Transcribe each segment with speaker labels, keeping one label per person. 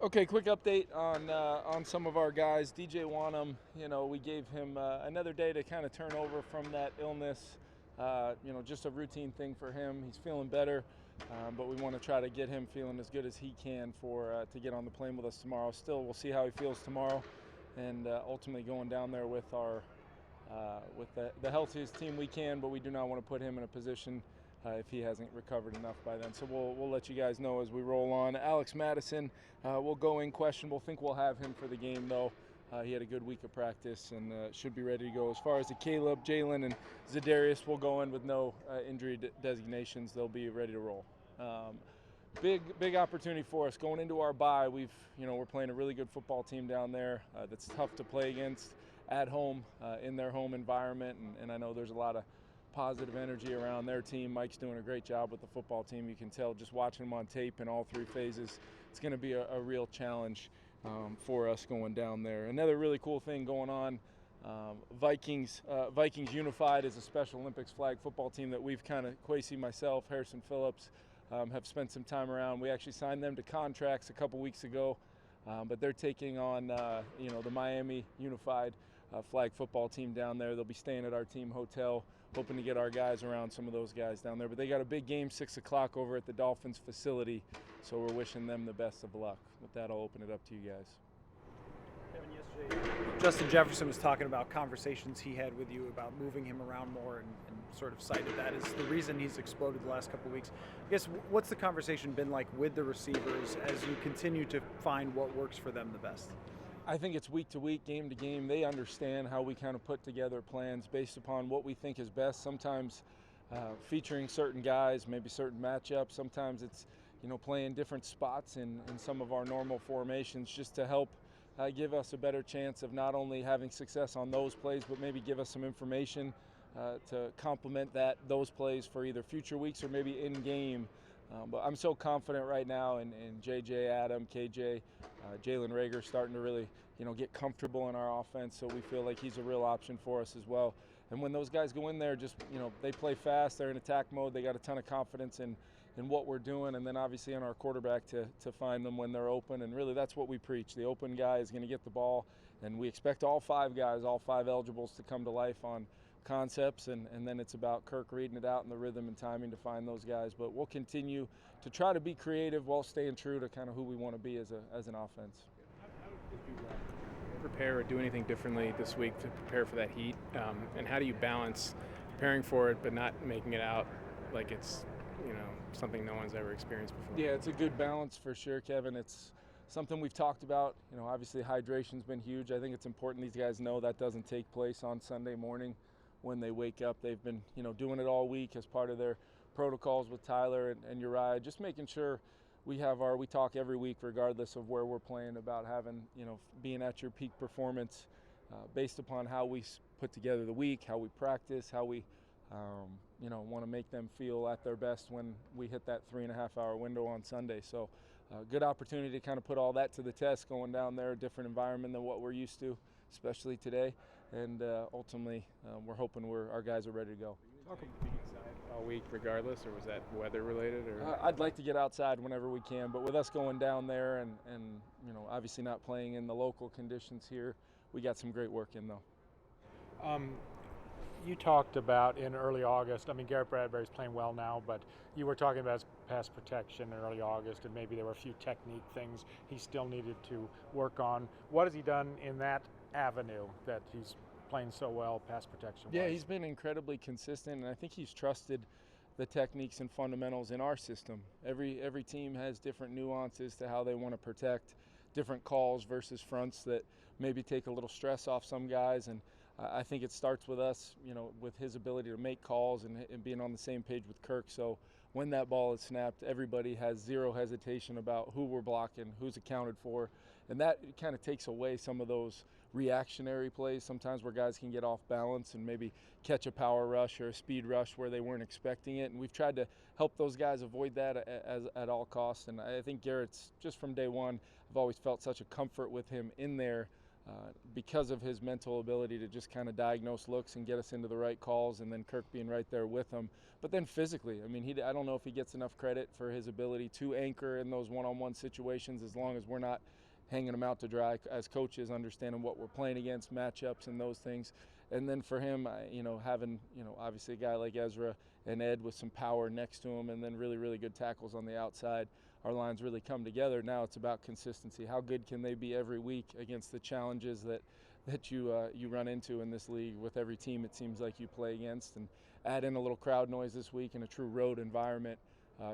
Speaker 1: Okay, quick update on some of our guys. DJ Wanham, we gave him another day to kind of turn over from that illness. Just a routine thing for him. He's feeling better, but we want to try to get him feeling as good as he can for to get on the plane with us tomorrow. Still, we'll see how he feels tomorrow, and ultimately going down there with our with the healthiest team we can. But we do not want to put him in a position if he hasn't recovered enough by then. So we'll let you guys know as we roll on. Alex Madison will go in questionable. Think we'll have him for the game, though. He had a good week of practice and should be ready to go. As far as the Caleb, Jalen, and Zadarius will go in with no injury designations. They'll be ready to roll. Big opportunity for us going into our bye. We're playing a really good football team down there that's tough to play against at home in their home environment, and I know there's a lot of positive energy around their team. Mike's doing a great job with the football team. You can tell just watching them on tape in all three phases. It's going to be a real challenge for us going down there. Another really cool thing going on, Vikings Unified is a Special Olympics flag football team that we've kind of, Quasi, myself, Harrison Phillips, have spent some time around. We actually signed them to contracts a couple weeks ago, but they're taking on the Miami Unified flag football team down there. They'll be staying at our team hotel, hoping to get our guys around some of those guys down there. But they got a big game, 6 o'clock over at the Dolphins facility, so we're wishing them the best of luck. With that, I'll open it up to you guys.
Speaker 2: Kevin, yesterday, Justin Jefferson was talking about conversations he had with you about moving him around more and sort of cited that as the reason he's exploded the last couple of weeks. I guess, what's the conversation been like with the receivers as you continue to find what works for them the best?
Speaker 1: I think it's week to week, game to game. They understand how we kind of put together plans based upon what we think is best. Sometimes featuring certain guys, maybe certain matchups. Sometimes it's playing different spots in some of our normal formations just to help give us a better chance of not only having success on those plays, but maybe give us some information to complement those plays for either future weeks or maybe in game. But I'm so confident right now in JJ, Adam, KJ, Jalen Rager starting to really, get comfortable in our offense. So we feel like he's a real option for us as well. And when those guys go in there, just, they play fast. They're in attack mode. They got a ton of confidence in what we're doing. And then obviously on our quarterback to find them when they're open. And really that's what we preach. The open guy is going to get the ball. And we expect all 5 guys, all 5 eligibles to come to life on concepts, and then it's about Kirk reading it out in the rhythm and timing to find those guys. But we'll continue to try to be creative while staying true to kind of who we want to be as an offense.
Speaker 3: How did you prepare or do anything differently this week to prepare for that heat? And how do you balance preparing for it but not making it out like it's something no one's ever experienced before?
Speaker 1: Yeah, it's a good balance for sure, Kevin. It's something we've talked about. Obviously hydration's been huge. I think it's important these guys know that doesn't take place on Sunday morning when they wake up. They've been doing it all week as part of their protocols with Tyler and Uriah, just making sure we talk every week regardless of where we're playing about having being at your peak performance based upon how we put together the week, how we practice, how we want to make them feel at their best when we hit that 3.5-hour window on Sunday. So good opportunity to kind of put all that to the test going down there, a different environment than what we're used to, especially today. And ultimately, we're hoping our guys are ready to go.
Speaker 3: Being inside all week regardless, or was that weather related? Or
Speaker 1: I'd like to get outside whenever we can, but with us going down there and obviously not playing in the local conditions here, we got some great work in though.
Speaker 4: You talked about in early August, Garrett Bradbury's playing well now, but you were talking about his pass protection in early August, and maybe there were a few technique things he still needed to work on. What has he done in that avenue that he's playing so well pass protection-wise?
Speaker 1: Yeah, he's been incredibly consistent, and I think he's trusted the techniques and fundamentals in our system. Every team has different nuances to how they want to protect, different calls versus fronts that maybe take a little stress off some guys, and I think it starts with us, with his ability to make calls and being on the same page with Kirk. So when that ball is snapped, everybody has zero hesitation about who we're blocking, who's accounted for, and that kind of takes away some of those reactionary plays sometimes where guys can get off balance and maybe catch a power rush or a speed rush where they weren't expecting it. And we've tried to help those guys avoid that at all costs. And I think Garrett's, just from day one, I've always felt such a comfort with him in there. because of his mental ability to just kind of diagnose looks and get us into the right calls, and then Kirk being right there with him. But then physically, I mean, I don't know if he gets enough credit for his ability to anchor in those one-on-one situations, as long as we're not hanging him out to dry as coaches, understanding what we're playing against, matchups and those things. And then for him, having, obviously a guy like Ezra and Ed with some power next to him, and then really, really good tackles on the outside, our lines really come together. Now it's about consistency. How good can they be every week against the challenges that you run into in this league with every team it seems like you play against, and add in a little crowd noise this week in a true road environment.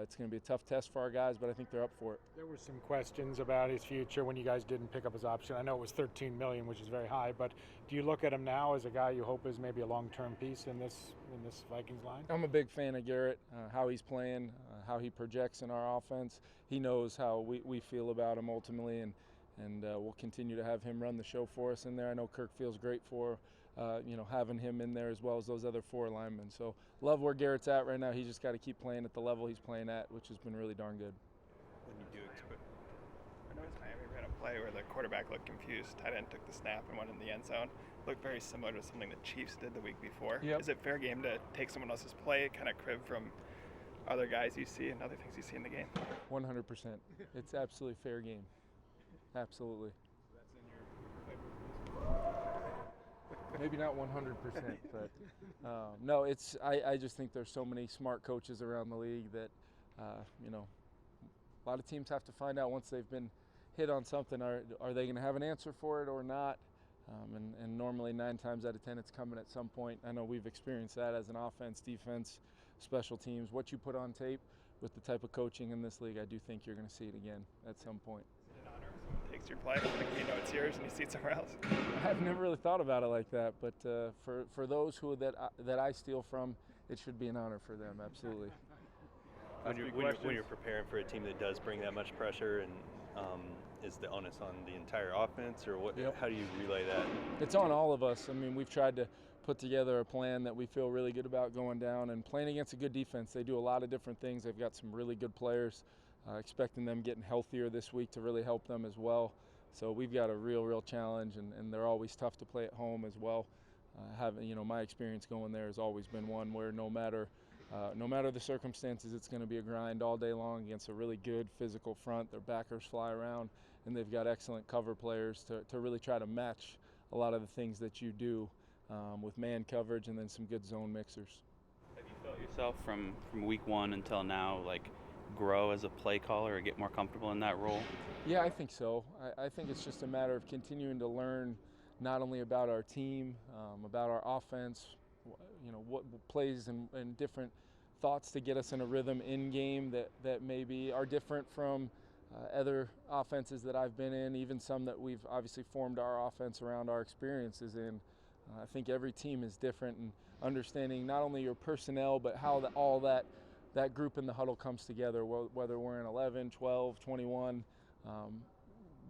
Speaker 1: It's going to be a tough test for our guys, but I think they're up for it.
Speaker 4: There were some questions about his future when you guys didn't pick up his option. I know it was $13 million, which is very high, but do you look at him now as a guy you hope is maybe a long-term piece in this Vikings line?
Speaker 1: I'm a big fan of Garrett, how he's playing, how he projects in our offense. He knows how we feel about him ultimately, and we'll continue to have him run the show for us in there. I know Kirk feels great for having him in there, as well as those other 4 linemen. So love where Garrett's at right now. He's just got to keep playing at the level he's playing at, which has been really darn good.
Speaker 5: When you do expect, I noticed Miami ran a play where the quarterback looked confused. Tight end took the snap and went in the end zone. Looked very similar to something the Chiefs did the week before.
Speaker 1: Yep.
Speaker 5: Is it fair game to take someone else's play, kind of crib from other guys you see and other things you see in the game?
Speaker 1: 100%. It's absolutely fair game. Absolutely.
Speaker 3: That's in your playbook.
Speaker 1: Maybe not 100%, but no, I just think there's so many smart coaches around the league that, a lot of teams have to find out once they've been hit on something, are they going to have an answer for it or not? And normally 9 times out of 10 it's coming at some point. I know we've experienced that as an offense, defense, special teams. What you put on tape with the type of coaching in this league, I do think you're going to see it again at some point.
Speaker 5: Is it an honor if someone takes your play, like you know it's yours and you see it somewhere else?
Speaker 1: I've never really thought about it like that, but for those that I steal from, it should be an honor for them, absolutely.
Speaker 6: When you're preparing for a team that does bring that much pressure, and is the onus on the entire offense, or what?
Speaker 1: Yep.
Speaker 6: How do you relay that?
Speaker 1: It's on all of us. I mean, we've tried to put together a plan that we feel really good about going down and playing against a good defense. They do a lot of different things. They've got some really good players. Expecting them getting healthier this week to really help them as well. So we've got a real challenge, and they're always tough to play at home as well. My experience going there has always been one where no matter the circumstances, it's going to be a grind all day long against a really good physical front. Their backers fly around, and they've got excellent cover players to really try to match a lot of the things that you do with man coverage and then some good zone mixers.
Speaker 7: Have you felt yourself from week 1 until now, grow as a play caller or get more comfortable in that role?
Speaker 1: Yeah, I think so. I think it's just a matter of continuing to learn not only about our team, about our offense, what plays and different thoughts to get us in a rhythm in game that maybe are different from other offenses that I've been in, even some that we've obviously formed our offense around our experiences in. I think every team is different, and understanding not only your personnel but how all that group in the huddle comes together, whether we're in 11, 12, 21.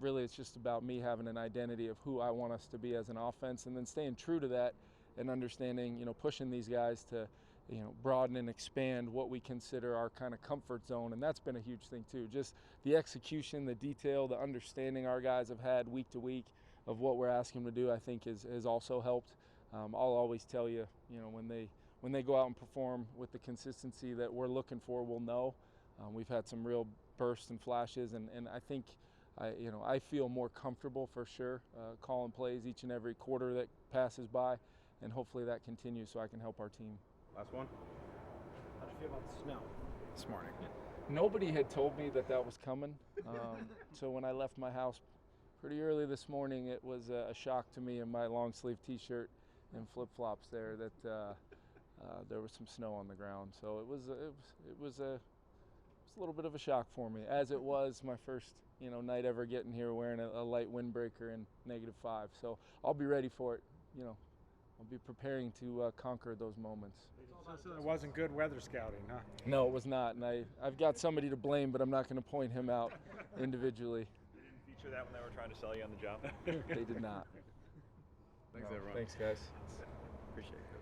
Speaker 1: Really, it's just about me having an identity of who I want us to be as an offense, and then staying true to that and understanding, pushing these guys to, broaden and expand what we consider our kind of comfort zone. And that's been a huge thing too. Just the execution, the detail, the understanding our guys have had week to week of what we're asking them to do, I think has also helped. I'll always tell you, when they go out and perform with the consistency that we're looking for, we'll know. We've had some real bursts and flashes, and I think I feel more comfortable for sure calling plays each and every quarter that passes by, and hopefully that continues so I can help our team.
Speaker 3: Last one.
Speaker 2: How do you feel about the snow this morning?
Speaker 1: Nobody had told me that was coming, so when I left my house pretty early this morning, it was a shock to me in my long sleeve t-shirt and flip-flops there that there was some snow on the ground. So it was a little bit of a shock for me, as it was my first night ever getting here wearing a light windbreaker and -5. So I'll be ready for it. I'll be preparing to conquer those moments.
Speaker 4: So it wasn't good weather scouting, huh?
Speaker 1: No, it was not, and I've got somebody to blame, but I'm not going to point him out individually.
Speaker 6: They didn't feature that when they were trying to sell you on the job.
Speaker 1: They did not.
Speaker 3: Thanks, everyone.
Speaker 1: Thanks, guys.
Speaker 6: Appreciate it.